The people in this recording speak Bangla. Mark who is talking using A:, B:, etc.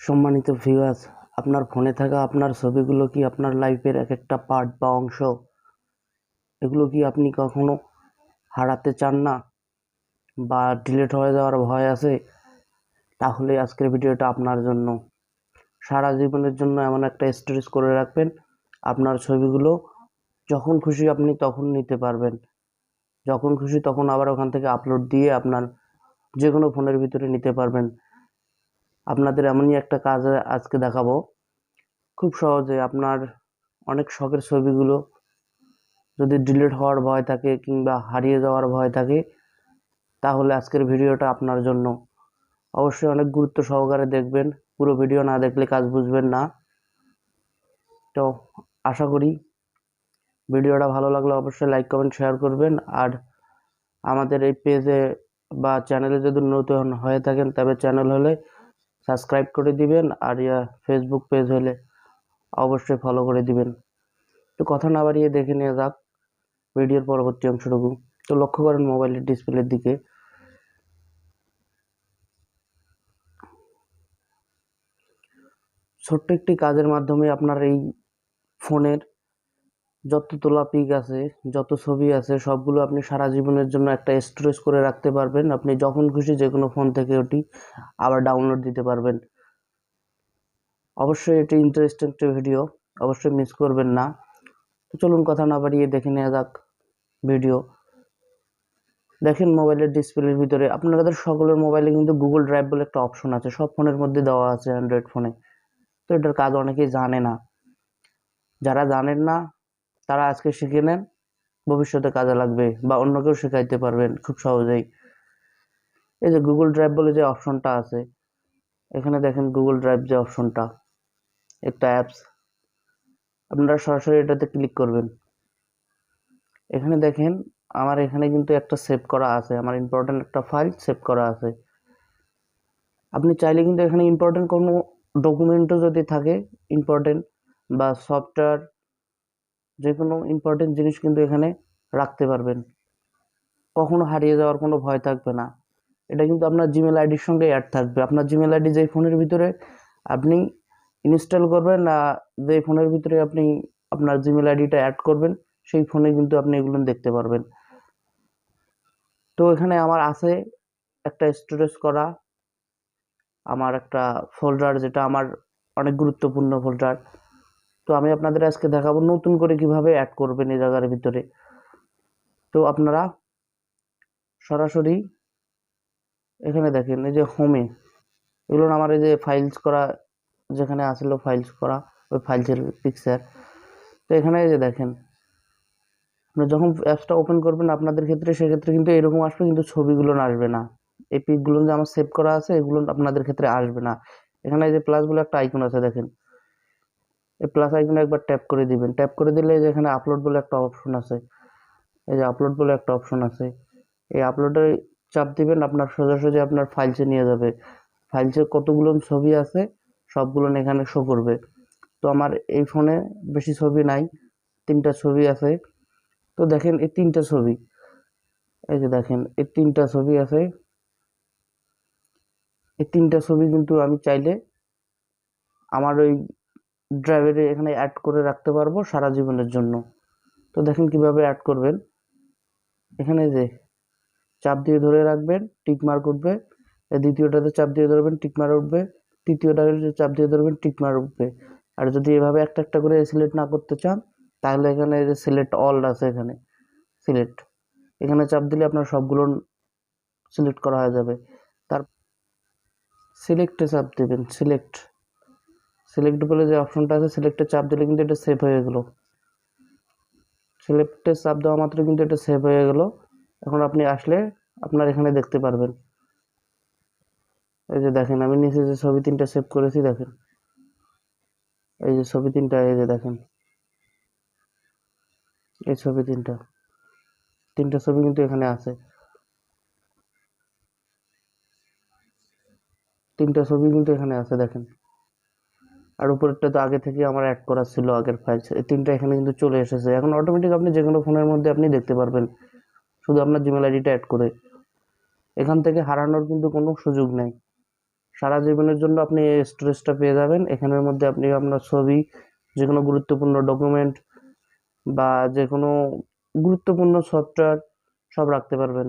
A: সম্মানিত ভিউয়ার্স, আপনার ফোনে থাকা আপনার ছবিগুলো কি আপনার লাইফের এক একটা পার্ট বা অংশ? এগুলো কি আপনি কখনো হারাতে চান না বা ডিলিট হয়ে যাওয়ার ভয় আছে? তাহলে আজকের ভিডিওটা আপনার জন্য। সারা জীবনের জন্য এমন একটা স্টোরেজ করে রাখবেন, আপনার ছবিগুলো যখন খুশি আপনি তখন নিতে পারবেন, যখন খুশি তখন আবার ওখান থেকে আপলোড দিয়ে আপনার যে কোনো ফোনের ভিতরে নিতে পারবেন। আপনাদের এমনই একটা কাজ আজকে দেখাবো, খুব সহজে। আপনার অনেক শখের ছবিগুলো যদি ডিলিট হওয়ার ভয় থাকে কিংবা হারিয়ে যাওয়ার ভয় থাকে, তাহলে আজকের ভিডিওটা আপনার জন্য। অবশ্যই অনেক গুরুত্ব সহকারে দেখবেন, পুরো ভিডিও না দেখলে কাজ বুঝবেন না। তো আশা করি ভিডিওটা ভালো লাগলে অবশ্যই লাইক কমেন্ট শেয়ার করবেন। আর আমাদের এই পেজে বা চ্যানেলে যদি নতুন হয়ে থাকেন তবে চ্যানেল হলে সাবস্ক্রাইব করে দিবেন, আর ফেসবুক পেজ হলে অবশ্যই ফলো করে দিবেন। তো কথা না বাড়িয়ে দেখে নিয়ে যাক ভিডিওর পরবর্তী অংশটুকু। তো লক্ষ্য করেন মোবাইলের ডিসপ্লের দিকে। ছোট্ট একটি কাজের মাধ্যমে আপনার এই ফোনের যত তোলা পিক আছে, যত ছবি আছে, সবগুলো আপনি সারা জীবনের জন্য একটা স্টোরেজ করে রাখতে পারবেন। আপনি যখন খুশি যে কোনো ফোন থেকে ওটি আবার ডাউনলোড দিতে পারবেন। অবশ্যই এটি ইন্টারেস্টিং একটি ভিডিও, অবশ্যই মিস করবেন না। তো চলুন কথা না বাড়িয়ে দেখে নেওয়া যাক ভিডিও। দেখেন মোবাইলের ডিসপ্লের ভিতরে আপনাদের সকলের মোবাইলে কিন্তু গুগল ড্রাইভ বলে একটা অপশন আছে, সব ফোনের মধ্যে দেওয়া আছে, অ্যান্ড্রয়েড ফোনে। তো এটার কাজ অনেকেই জানে না। যারা জানেন না তারা আজকে শিখে নেন, ভবিষ্যতে কাজে লাগবে বা অন্যকেও শেখাইতে পারবেন খুব সহজেই। এই যে গুগল ড্রাইভ বলে যে অপশনটা আছে, এখানে দেখেন গুগল ড্রাইভ যে অপশনটা, একটা অ্যাপস। আপনারা সরাসরি এটাতে ক্লিক করবেন। এখানে দেখেন আমার এখানে কিন্তু একটা সেভ করা আছে, আমার ইম্পর্টেন্ট একটা ফাইল সেভ করা আছে। আপনি চাইলে কিন্তু এখানে ইম্পর্টেন্ট কোনো ডকুমেন্টও যদি থাকে, ইম্পর্টেন্ট বা সফটওয়্যার, যে কোনো ইম্পর্টেন্ট জিনিস কিন্তু এখানে রাখতে পারবেন। কখনো হারিয়ে যাওয়ার কোনো ভয় থাকবে না। এটা কিন্তু আপনার জিমেল আইডির সঙ্গে অ্যাড থাকবে। আপনার জিমেল আইডি যেই ফোনের ভিতরে আপনি ইনস্টল করবেন, যেই ফোনের ভিতরে আপনি আপনার জিমেল আইডিটা অ্যাড করবেন, সেই ফোনে কিন্তু আপনি এগুলো দেখতে পারবেন। তো এখানে আমার আছে একটা স্টোরেজ করা আমার একটা ফোল্ডার, যেটা আমার অনেক গুরুত্বপূর্ণ ফোল্ডার। তো আমি আপনাদের আজকে দেখাবো নতুন করে কিভাবে অ্যাড করবেন এই জায়গার ভিতরে। তো আপনারা সরাসরি এখানে দেখেন এই যে হোমে, এগুলো আমার এই যে ফাইলস করা, যেখানে আসলো ফাইলস করা, ওই ফাইলসের পিকচার। তো এখানে এই যে দেখেন, আপনি যখন অ্যাপসটা ওপেন করবেন আপনাদের ক্ষেত্রে, সেক্ষেত্রে কিন্তু এরকম আসবে, কিন্তু ছবিগুলো আসবে না। এই পিকগুলো যে আমার সেভ করা আছে এগুলো আপনাদের ক্ষেত্রে আসবে না। এখানে এই যে প্লাস বলে একটা আইকন আছে, দেখেন এই প্লাস আইকনে একবার ট্যাপ করে দিবেন। ট্যাপ করে দিলে এই যে এখানে আপলোড বলে একটা অপশন আছে, এই যে আপলোড বলে একটা অপশন আছে, এই আপলোডে চাপ দিবেন, আপনার সোজাসুজি আপনার ফাইলসে নিয়ে যাবে। ফাইলসে কতগুলো ছবি আছে সবগুলো এখানে শো করবে। তো আমার এই ফোনে বেশি ছবি নাই, 3টা ছবি আছে। তো দেখেন এই 3টা ছবি, এই যে দেখেন এই 3টা ছবি আছে। এই 3টা ছবি কিন্তু আমি চাইলে আমার ওই ড্রাইভে এখানে অ্যাড করে রাখতে পারবো সারা জীবনের জন্য। তো দেখেন কিভাবে অ্যাড করবেন। এখানে যে চাপ দিয়ে ধরে রাখবেন, টিক মার্ক উঠবে। দ্বিতীয়টাতে চাপ দিয়ে ধরবেন, টিক মার্ক উঠবে। তৃতীয়টাতে চাপ দিয়ে ধরবেন, টিক মার্ক উঠবে। আর যদি এভাবে একটা একটা করে সিলেক্ট না করতে চান, তাহলে এখানে যে সিলেক্ট অল আছে, এখানে সিলেক্ট, এখানে চাপ দিলে আপনার সবগুলো সিলেক্ট করা হয়ে যাবে। তার সিলেক্টে চাপ দেবেন, সিলেক্ট, সিলেক্ট বলে যে অপশনটা আছে, সিলেক্টে চাপ দিলে কিন্তু এটা সেভ হয়ে গেল। সিলেক্টে চাপ দেওয়া মাত্র কিন্তু এটা সেভ হয়ে গেল। এখন আপনি আসলে আপনার এখানে দেখতে পারবেন। এই যে দেখেন আমি নিচে যে ছবি 3টা সেভ করেছি, দেখেন এই যে ছবি 3টা, এই যে দেখেন এই ছবি 3টা ছবি কিন্তু এখানে আছে। 3টা ছবি কিন্তু এখানে আছে, দেখেন। আর উপরেরটা তো আগে থেকে আমার অ্যাড করা ছিল, আগের ফাইল। এই 3টা এখানে কিন্তু চলে এসেছে। এখন অটোমেটিক আপনি যে কোনো ফোনের মধ্যে আপনি দেখতে পারবেন, শুধু আপনার জিমেল আইডিটা অ্যাড করে। এখান থেকে হারানোর কিন্তু কোনো সুযোগ নেই। সারা জীবনের জন্য আপনি এই স্টোরেজটা পেয়ে যাবেন। এখানের মধ্যে আপনি আপনার ছবি, যে কোনো গুরুত্বপূর্ণ ডকুমেন্ট বা যে কোনো গুরুত্বপূর্ণ সফটওয়্যার সব রাখতে পারবেন।